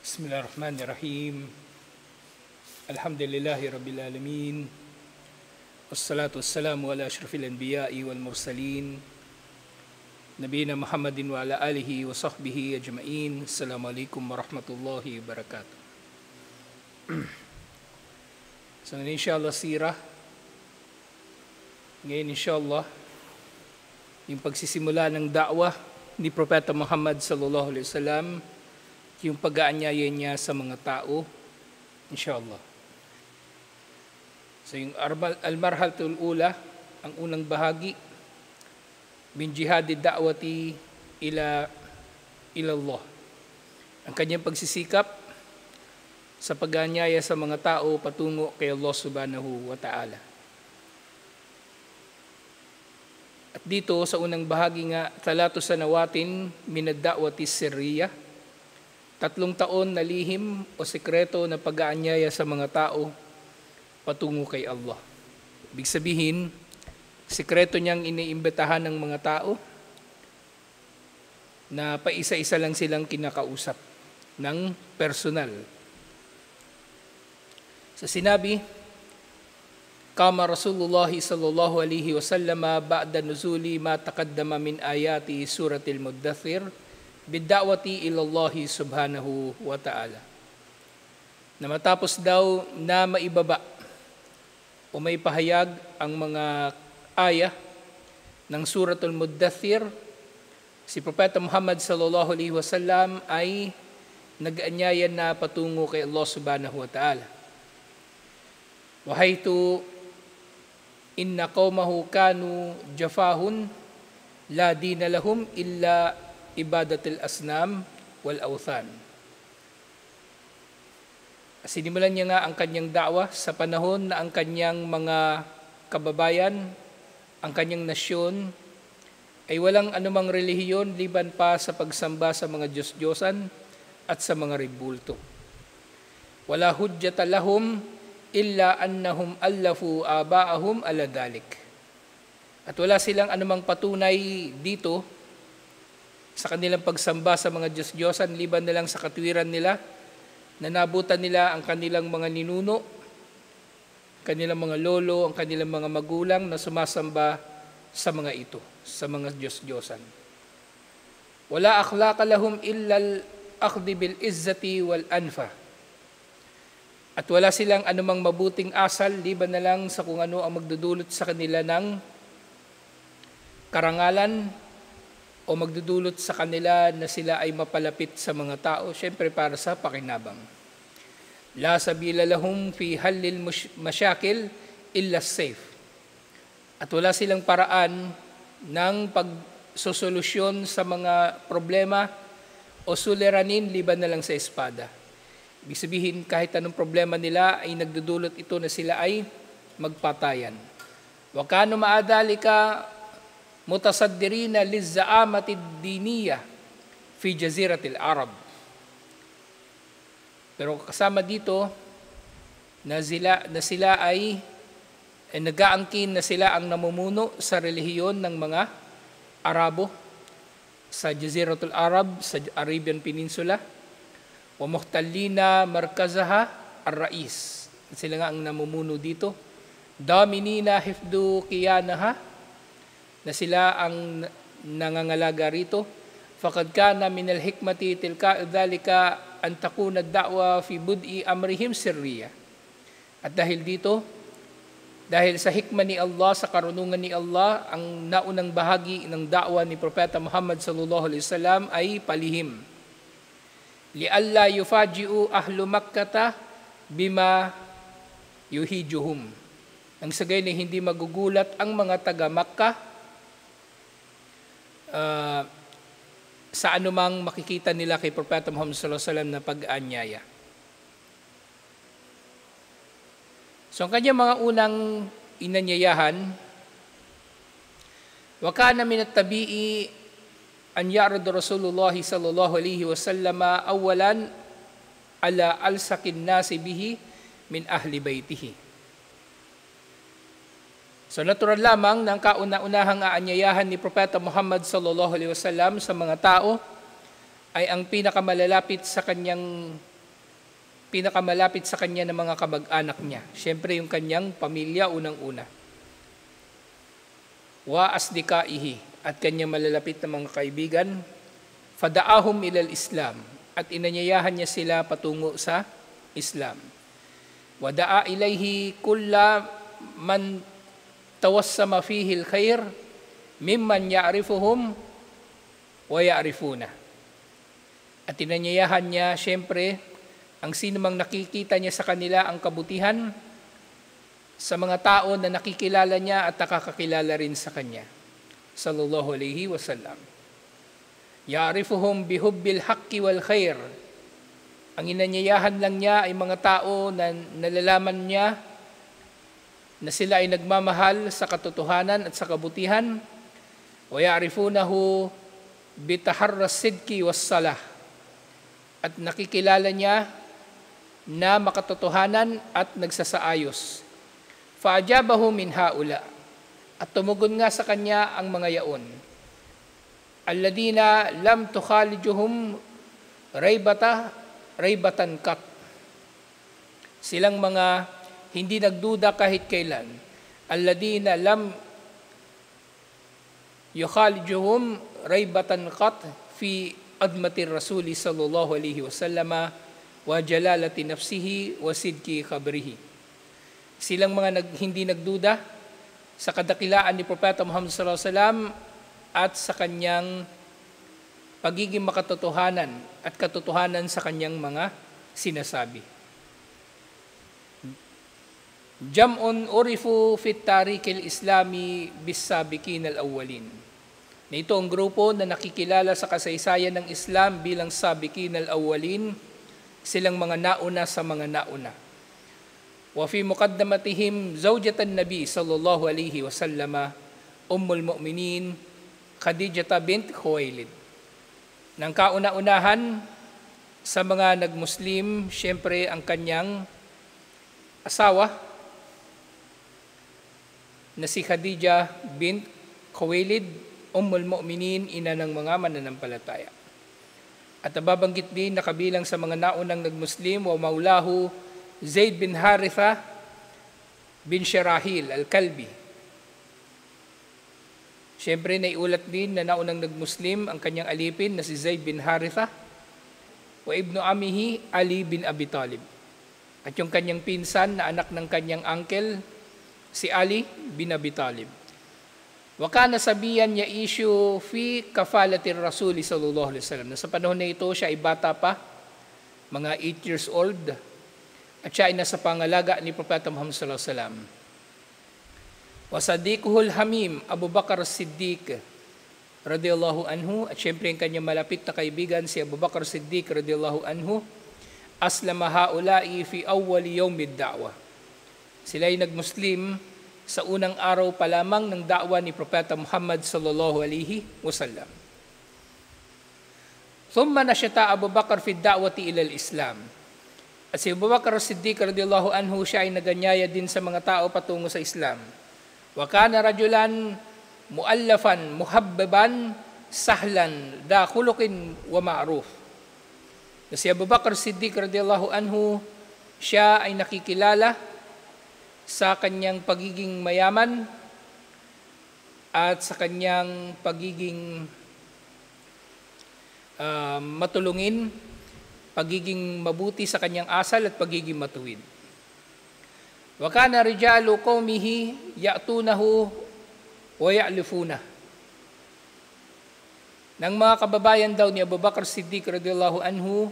Bismillahirrahmanirrahim. Alhamdulillahi Rabbil Alamin. Wassalatu wassalamu ala ashrafil anbiya'i wal mursalin. Nabiyina Muhammadin wa ala alihi wa sahbihi ajma'in. Assalamualaikum warahmatullahi wabarakatuh. So inshallah sirah. Ngayon inshallah yung pagsisimula ng da'wah ni Propeta Muhammad sallallahu alaihi wasallam, yung pag-aanyaya niya sa mga tao, inshallah. So yung al-marhalatul ula, ang unang bahagi, min jihadi da'wati ila Allah. Ang kanyang pagsisikap sa pag-aanyaya sa mga tao patungo kay Allah subhanahu wa ta'ala. At dito sa unang bahagi nga, 3 sanawatin min ad-da'wati sirriyah, 3 taon na lihim o sekreto na pag-aanyaya sa mga tao patungo kay Allah. Ibig sabihin, sekreto niyang iniimbitahan ng mga tao na paisa-isa lang silang kinakausap ng personal. Sa sinabi, Kama Rasulullah sallallahu alaihi wasallam ba'da nuzuli ma taqaddama min ayati suratil Muddathir bid-da'wati ila Allah subhanahu wa ta'ala. Na matapos daw na maibaba o may pahayag ang mga ayah ng suratul Muddathir, si Propeta Muhammad sallallahu alaihi wasallam ay nag-anyaya na patungo kay Allah subhanahu wa ta'ala. Wa haytu inna qaumahu kanu jafahun la dina lahum illa ibadatul asnam wal awthan. Sinimulan niya nga ang kanyang da'wah sa panahon na ang kanyang mga kababayan, ang kanyang nasyon ay walang anumang relihiyon liban pa sa pagsamba sa mga Diyos-Diyosan at sa mga ribulto. Wala hujjata lahum illa annahum allafu aba'ahum ala dalik. At wala silang anumang patunay dito sa kanilang pagsamba sa mga Diyos-Diyosan liban na lang sa katwiran nila na nabutan nila ang kanilang mga ninuno, kanilang mga lolo, ang kanilang mga magulang na sumasamba sa mga ito, sa mga Diyos-Diyosan. Wala akhlaqa lahum illa al-akhdi bil izzati wal anfa. At wala silang anumang mabuting asal liban na lang sa kung ano ang magdudulot sa kanila ng karangalan o magdudulot sa kanila na sila ay mapalapit sa mga tao, syempre para sa pakinabang. La sabila lahum fi halil masyakil illa safe. At wala silang paraan ng pagsosolusyon sa mga problema o suliranin liban na lang sa espada. Ibig sabihin, kahit anong problema nila ay nagdudulot ito na sila ay magpatayan. Wa kanu ma'adalika mutasaddirina lizza'amati diniyah fi jaziratil Arab. Pero kasama dito na sila ay nag-aangkin na sila ang namumuno sa relihiyon ng mga Arabo sa Jaziratul Arab, sa Arabian Peninsula, wa muhtallina markazaha ar-rais. Sila nga ang namumuno dito. Daminina hifdu qiyanaha, na sila ang nangangalaga rito. Faqad kana min al-hikmati tilka dhalika an takuna ad-da'wa fi bud'i amrihim sirriya. At dahil dito, dahil sa hikmah ni Allah, sa karunungan ni Allah, ang naunang bahagi ng da'wa ni Propeta Muhammad sallallahu alaihi wasallam ay palihim. Li'alla yufaji'u ahlu Makkah bima yuhijuhum. Ang sagay na hindi magugulat ang mga taga Makkah sa anumang makikita nila kay Propeta Muhammad sallallahu alaihi wasallam na pag-aanyaya. So ang kanyang mga unang inanyayahan, wa kana min at-tabi'i an ya'rad Rasulullah sallallahu alaihi wasallam awalan ala alsaqin nasi bihi min ahli baitihi. So natural lamang ng kauna-unahang aanyayahan ni Propeta Muhammad sallallahu alaihi wasallam sa mga tao ay ang pinakamalalapit sa kanyang pinakamalapit sa kanya ng mga kamag-anak niya. Siyempre yung kanyang pamilya unang-una. Wa asdikaihi, at kanyang malalapit na mga kaibigan. Fadaahum ilal Islam, at inanyayahan niya sila patungo sa Islam. Wada'a ilayhi kulla man tawassama fihi al-khair mimman ya'rifuhum wa ya'rifuna. At inanyayahan niya siyempre ang sino mang nakikita niya sa kanila ang kabutihan sa mga tao na nakikilala niya at nakakakilala rin sa kanya. Sallallahu alaihi wasallam. Ya'rifuhum bihubbil haqqi wal khair. Ang inanyayahan lang niya ay mga tao na nalalaman niya na sila ay nagmamahal sa katotohanan at sa kabutihan. Wa ya'rifunahu bitaharras sidki was salah. At nakikilala niya na makatotohanan at nagsasaayos. Fa'ajabahu min haula. At tumugon nga sa kanya ang mga yaon. Alladina lam tukhalijuhum raybatan kat. Silang mga hindi nagduda kahit kailan. Alladina lam yukhalijuhum raybatan kat fi admatir rasuli sallallahu alaihi wasallama wa jalalati nafsihi wa sidki khabrihi. Silang mga hindi nagduda sa kadakilaan ni Propeta Muhammad sallallahu alaihi wasallam at sa kanyang pagiging makatotohanan at katotohanan sa kanyang mga sinasabi. Jam'un urifu fit tarikil islami bisabikin al-awwalin. Na ito ang grupo na nakikilala sa kasaysayan ng Islam bilang sabikin al-awwalin, silang mga nauna sa mga nauna. Wa fi muqaddamatihim zawjatan nabi sallallahu alaihi wasallama ummul mu'minin Khadijah bint Khuwailid. Nang kauna-unahan sa mga nagmuslim, siyempre ang kanyang asawa na si Khadijah bint Khuwailid, ummul mu'minin, ina ng mga mananampalataya. At nababanggit din na kabilang sa mga naunang nagmuslim wa maulahu Zaid bin Haritha bin Shirahil al-Kalbi. Siyempre naiulat din na naunang nagmuslim ang kanyang alipin na si Zaid bin Haritha wa ibnu amihi Ali bin Abi Talib. At yung kanyang pinsan na anak ng kanyang uncle si Ali bin Abi Talib. Wa kana sabiyan niya issue fi kafalatir Rasul sallallahu alaihi wasallam. Sa panahon na ito siya ay bata pa, mga 8 years old, at siya ay nasa pangalaga ni Propeta Muhammad sallallahu alaihi wasallam. Wa sadiquhul hamim Abu Bakar Siddiq radhiyallahu anhu, at syempre ang kanyang malapit na kaibigan si Abu Bakar Siddiq radhiyallahu anhu, aslama haula'i fi awwal yawmid da'wa. Sila ay nagmuslim sa unang araw pa lamang ng da'wa ni Propeta Muhammad sallallahu alaihi wasallam. Thumma nasyata Abu Bakar fi da'wati ila al-Islam. At si Abu Bakar Siddiq radhiyallahu anhu, siya ay naganyaya din sa mga tao patungo sa Islam. Wa kana rajulan muallafan muhabbaban sahlan da khuluqin wa ma'ruf. Si Abu Bakar Siddiq radhiyallahu anhu, siya ay nakikilala sa kanyang pagiging mayaman at sa kanyang pagiging matulungin, pagiging mabuti sa kanyang asal at pagiging matuwid. Wa kana rijalu qaumihi ya'tunahu wa ya'lifuna. Nang mga kababayan daw ni Abu Bakar Siddiq radhiyallahu anhu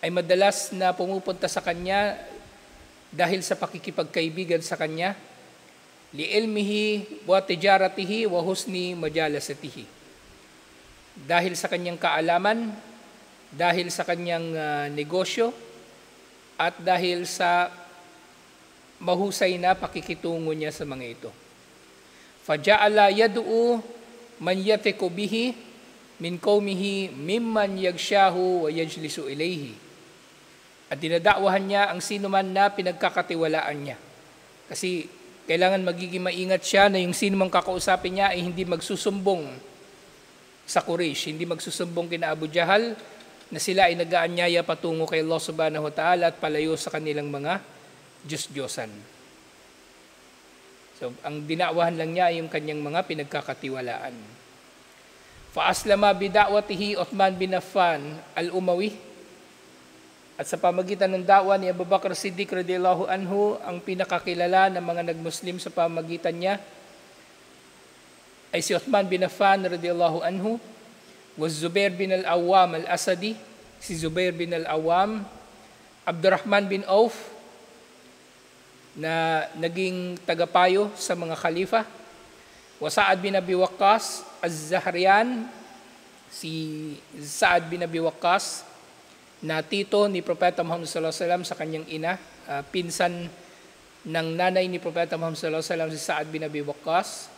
ay madalas na pumupunta sa kanya dahil sa pakikipagkaibigan sa kanya, li'ilmihi wa tijaratihi wa husni majalasatihi. Dahil sa kanyang kaalaman, dahil sa kanyang negosyo, at dahil sa mahusay na pakikitungo niya sa mga ito. Faja'ala yad'u man yatiku bihi min qaumihi mimman yagshahu wa yajlisu ilayhi. At dinadakwahan niya ang sino man na pinagkakatiwalaan niya. Kasi kailangan magiging maingat siya na yung sino mang kakausapin niya ay hindi magsusumbong sa Quraysh, hindi magsusumbong kina Abu Jahal na sila ay nag-aanyaya patungo kay Allah subhanahu wa ta'ala at palayo sa kanilang mga Diyos-Diyosan. So, ang dinakwahan lang niya ay yung kanyang mga pinagkakatiwalaan. Faaslama bida'watihi Uthman bin Affan al-Umawi. At sa pamagitan ng da'wa ni Abu Bakr Siddiq radhiyallahu anhu, ang pinakakilala ng mga nagmuslim sa pamagitan niya ay si Uthman bin Affan radhiyallahu anhu, was Zubair bin al-Awwam al-Asadi, si Zubair bin al-Awwam, Abdurrahman bin Auf, na naging tagapayo sa mga khalifa, wa Sa'ad bin Abi Waqqas az-Zahrian, si Sa'ad bin Abi Waqqas, na tito ni Propeta Muhammad sallallahu alaihi wasallam sa kanyang ina, pinsan ng nanay ni Propeta Muhammad sallallahu alaihi wasallam si Sa'ad bin Abi Waqqas,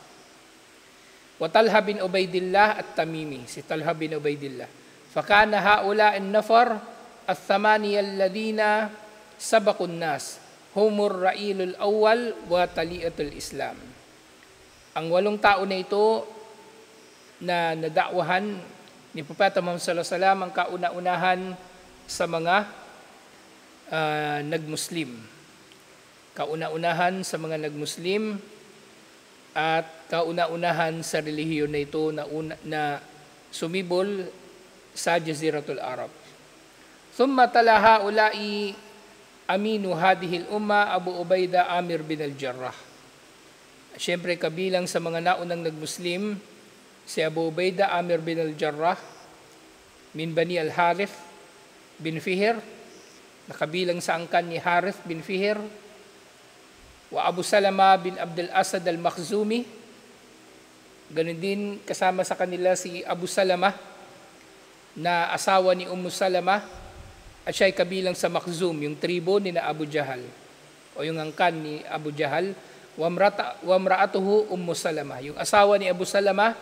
wa Talha bin Ubaidillah at-Tamimi, si Talha bin Ubaidillah. Fakana haula an-nafar ath-thamaniya alladhina sabaqun nas humur ra'ilul awwal wa taliatul Islam. Ang 8 tao na ito na nadakwahan ni Propeta Muhammad sallallahu alaihi wasallam ang kauna-unahan sa mga nagmuslim. Kauna-unahan sa mga nagmuslim at kauna-unahan sa relihiyon na ito na sumibol sa Jaziratul Arab. Thumma tala haula'i aminu hadihil umma Abu Ubaidah Amir bin al-Jarrah. Siyempre kabilang sa mga naunang nagmuslim si Abu Ubaidah Amir bin al-Jarrah min Bani al-Harith bin Fihr, na kabilang sa angkan ni Harith bin Fihr, wa Abu Salama bin Abdul Asad al-Makhzumi, ganun din kasama sa kanila si Abu Salama na asawa ni Salama, at siya ay kabilang sa Makhzum, yung tribo ni na Abu Jahal, o yung angkan ni Abu Jahal. Wa mra'atuhu Salama, yung asawa ni Abu Salama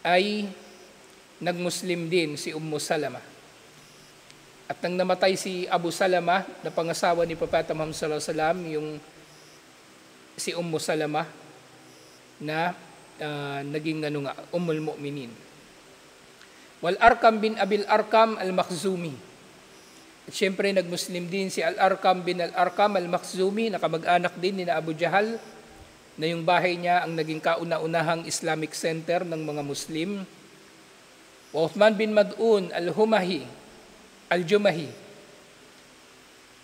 ay nagmuslim din, si Salama. At nang namatay si Abu Salama na pangasawa ni Propeta Muhammad sallallahu alaihi wasallam, yung si Salama na naging Ummul Mu'minin. Wal Arkam bin Abil Arkam al-Makhzumi. At siyempre nagmuslim din si Al-Arkam bin Al-Arkam al-Makhzumi, na kamag-anak din ni na Abu Jahal, na yung bahay niya ang naging kauna-unahang Islamic center ng mga Muslim. Wa Uthman bin Mad'un al-Humahi al-Jumahi,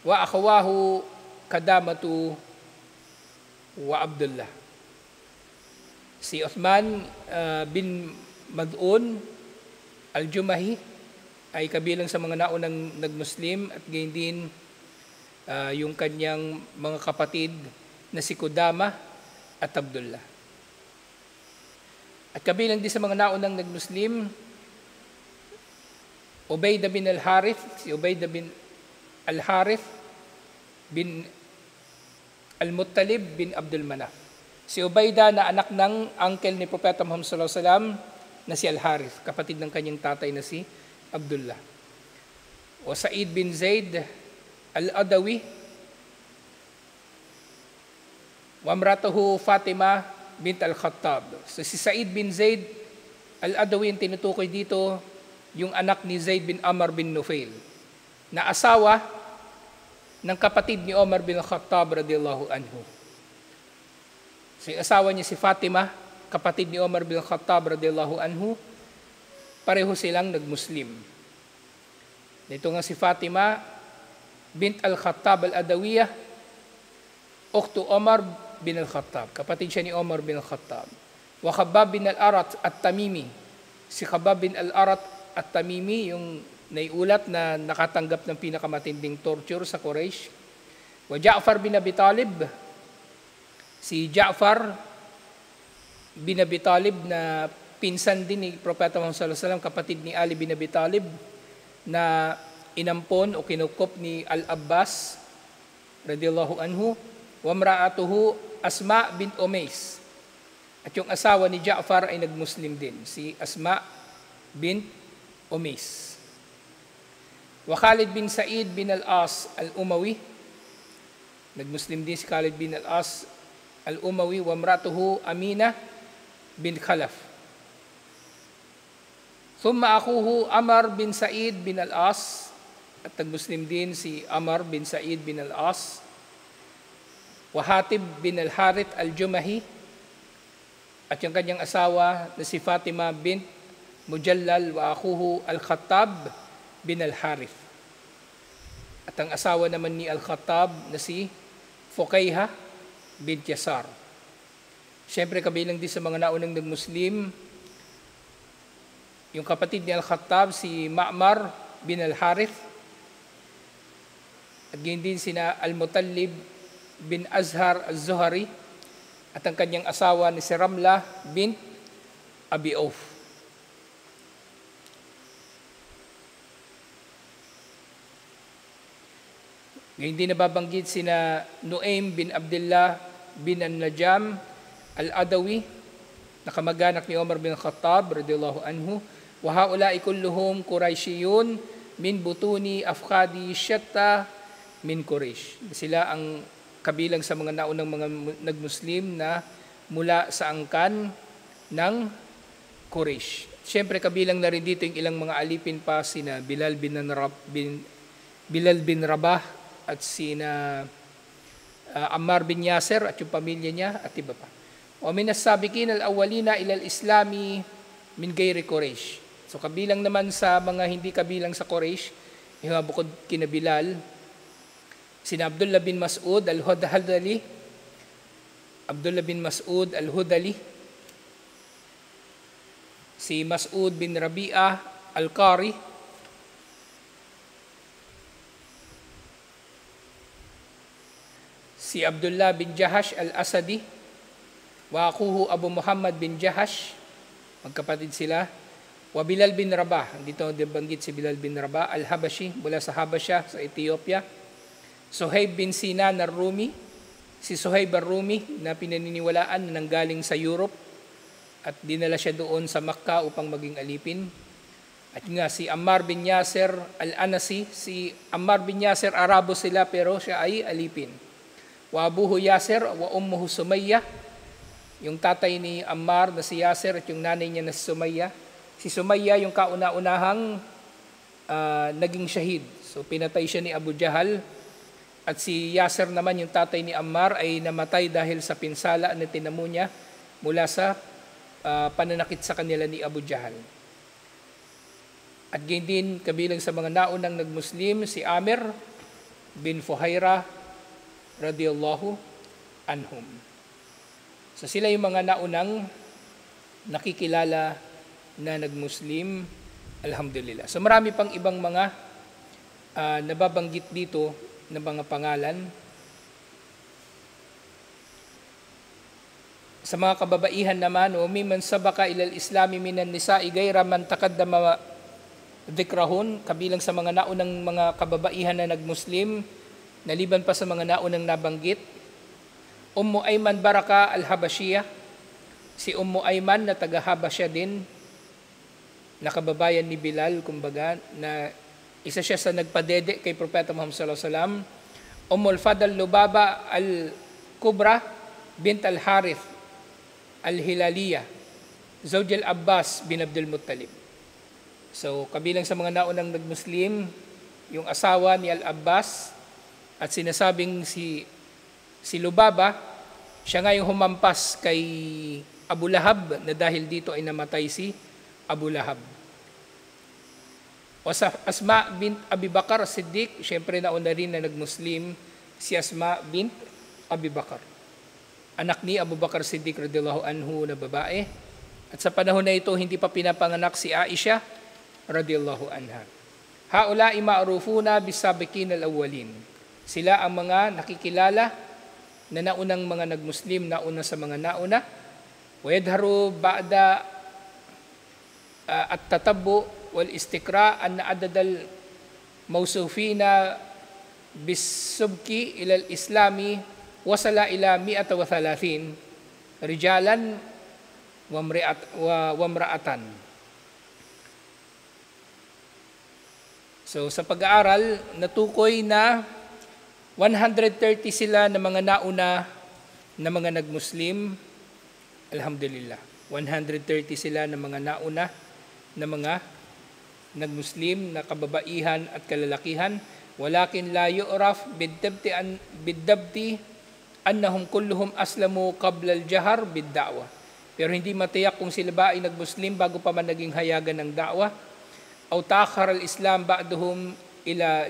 wa akhawahu Kadamatu wa Abdullah. Si Uthman bin Mad'un al-Jumahi ay kabilang sa mga naunang nagmuslim, at gayon din yung kanyang mga kapatid na si Kudama at Abdullah. At kabilang din sa mga naunang nagmuslim, Ubaidah bin al-Harith, si Ubaidah bin al-Harith bin al-Muttalib bin Abdul Manaf. Si Ubaidah na anak ng uncle ni Propeta Muhammad sallallahu alaihi wasallam na si Al-Harith, kapatid ng kanyang tatay na si Abdullah. O Sa'id bin Zaid al-Adawi, wa amratuhu Fatima bint al-Khattab. So si Sa'id bin Zaid al-Adawi, ang tinutukoy dito, yung anak ni Zaid bin Amr bin Nufail, na asawa ng kapatid ni Omar bin al-Khattab radhiyallahu anhu. So yung asawa niya si Fatima, kapatid ni Omar bin al-Khattab radhiyallahu anhu, pareho silang nagmuslim. Ito nga si Fatima bint al-Khattab al-Adawiyah, ukhtu Omar bin al-Khattab, kapatid siya ni Omar bin al-Khattab. Wa Khabbab bin al-Arat at-Tamimi, si Khabbab bin al-Arat at-Tamimi, yung naiulat na nakatanggap ng pinakamatinding torture sa Quraysh. Wa Ja'far bin Abi Talib, si Ja'far bin Abi Talib na pinsan din ni Propeta Muhammad sallallahu alaihi wasallam, kapatid ni Ali bin Abi Talib, na inampon o kinukop ni Al-Abbas radhiyallahu anhu. Wa mra'atuhu Asma bint Umais, at yung asawa ni Ja'far ay nagmuslim din, si Asma bint Umais. Wa Khalid bin Sa'id bin al-As al-Umawi, nagmuslim din si Khalid bin al-As al-Umawi. Wa mra'atuhu Amina bin Khalaf. Thumma akuhu Amr bin Sa'id bin al-As, at nag-Muslim din si Amr bin Sa'id bin al-As, wa Hatib bin al-Harith al-Jumahi, at yung kanyang asawa na si Fatima bint Mujallal, wa akuhu al-Khattab bin al-Harith. At ang asawa naman ni al-Khattab na si Fukayha bint Yasar. Siyempre kabilang din sa mga naunang nag-Muslim, yung kapatid ni al-Khattab, si Ma'mar bin al-Harith, at ganyan din sina al-Mutallib bin Azhar al-Zuhari, at ang kanyang asawa ni si Ramla bint Abi Auf. Ngayon din nababanggit sina Nuaim bin Abdullah bin An-Najam al-Adawi, na kamag-anak ni Umar bin Khattab radiyallahu anhu, wa haula'i kulluhum Qurayshiyun min butuni afkhadi shatta min Quraysh. Sila ang kabilang sa mga naunang mga nag-Muslim na mula sa angkan ng Quraysh. Siyempre kabilang na rin dito yung ilang mga alipin pa, sina Bilal bin Rabah at sina Ammar bin Yasir at yung pamilya niya at iba pa. Wa min as-sabiqin al-awwalina ila al-islami min ghairi Quraysh. So kabilang naman sa mga hindi kabilang sa Quraysh, yung bukod kina Bilal, sina Abdullah bin Mas'ud al-Hudali, Abdullah bin Mas'ud al-Hudali, si Mas'ud bin Rabi'ah al-Qari, si Abdullah bin Jahash al-Asadi, wa akuhu Abu Muhammad bin Jahash, magkapatid sila, wa Bilal bin Rabah, dito nabanggit si Bilal bin Rabah al-Habashi, mula sa Habasha sa Ethiopia, Suhaib bin Sinan al-Rumi, si Suhaib al-Rumi na pinaniniwalaan na nanggaling sa Europe at dinala siya doon sa Makkah upang maging alipin. At nga si Ammar bin Yasir al-Anasi, si Ammar bin Yasir Arabo sila pero siya ay alipin. Wa abuhu Yasir wa ummuhu Sumayya, yung tatay ni Ammar na si Yasir at yung nanay niya na si Sumayya. Si Sumayya yung kauna-unahang naging shahid. So pinatay siya ni Abu Jahal. At si Yasir naman, yung tatay ni Ammar, ay namatay dahil sa pinsala na tinamo niya mula sa pananakit sa kanila ni Abu Jahal. At ganyan din kabilang sa mga naunang nag-Muslim, si Amir bin Fuhaira radiyallahu anhum. So sila yung mga naunang nakikilala na nag-Muslim, alhamdulillah. So marami pang ibang mga nababanggit dito na mga pangalan. Sa mga kababaihan naman, o miman sabaka ilal islami minan nisa'i gayra man taqaddama dhikrahun, kabilang sa mga naunang mga kababaihan na nag-Muslim, naliban pa sa mga naunang nabanggit, Ummu Ayman Baraka al-Habashiyah, si Ummu Ayman na taga-Habasya din, na kababayan ni Bilal, kumbaga, na isa siya sa nagpadede kay Propeta Muhammad sallallahu alaihi wasallam. Ummul Fadl Lubaba al-Kubra bint al-Harith al-Hilaliyah, zawj al-Abbas bin Abdul Muttalib. So, kabilang sa mga naunang nag-Muslim, yung asawa ni al-Abbas, at sinasabing si Lubaba, siya nga yung humampas kay Abu Lahab, na dahil dito ay namatay si Abu Lahab. O sa Asma bint Abi Bakar Siddiq, siyempre nauna rin na nag-Muslim si Asma bint Abi Bakar, anak ni Abu Bakar Siddiq radhiyallahu anhu na babae. At sa panahon na ito, hindi pa pinapanganak si Aisha radhiyallahu anha. Haula'i ma'rufuna bisabiqin al-awwalin. Sila ang mga nakikilala na naunang mga nag-Muslim, nauna sa mga nauna. Wa yadharu ba'da at-tatabbu wal istikra an adadal mawsufina bisubki ila al-islami wasala ila 130 rijalan wa mra'atan. So sa pag-aaral, natukoy na 130 sila na mga nauna na mga nag-Muslim. Alhamdulillah. 130 sila na mga nauna na mga nagmuslim na kababaihan at kalalakihan, walakin la yu'raf bid-dabti annahum kulluhum aslamu qabla al-jahar bid-da'wa. Pero hindi matiyak kung sila ba ay nagmuslim bago pa man naging hayagan ng da'wa, aw ta'akhkhara al-islam ba'dahum ila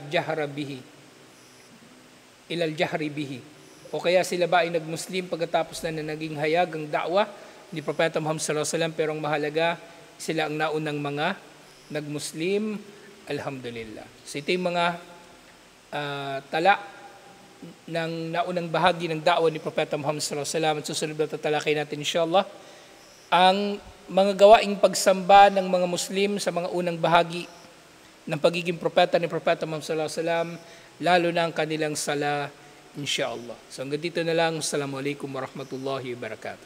al-jahri bihi. O kaya sila ba ay nagmuslim pagkatapos na naging hayagang da'wa ni Propeta Muhammad sallallahu alaihi wasallam, pero ang mahalaga sila ang naunang mga nagmuslim, alhamdulillah. So ito yung mga tala ng naunang bahagi ng da'wa ni Propeta Muhammad sallallahu alaihi wasallam. At susunod na tatalakay natin inshallah ang mga gawaing pagsamba ng mga Muslim sa mga unang bahagi ng pagiging propeta ni Propeta Muhammad sallallahu alaihi wasallam, lalo na ang kanilang sala, inshallah. So hanggang dito na lang. Assalamualaikum warahmatullahi wabarakatuh.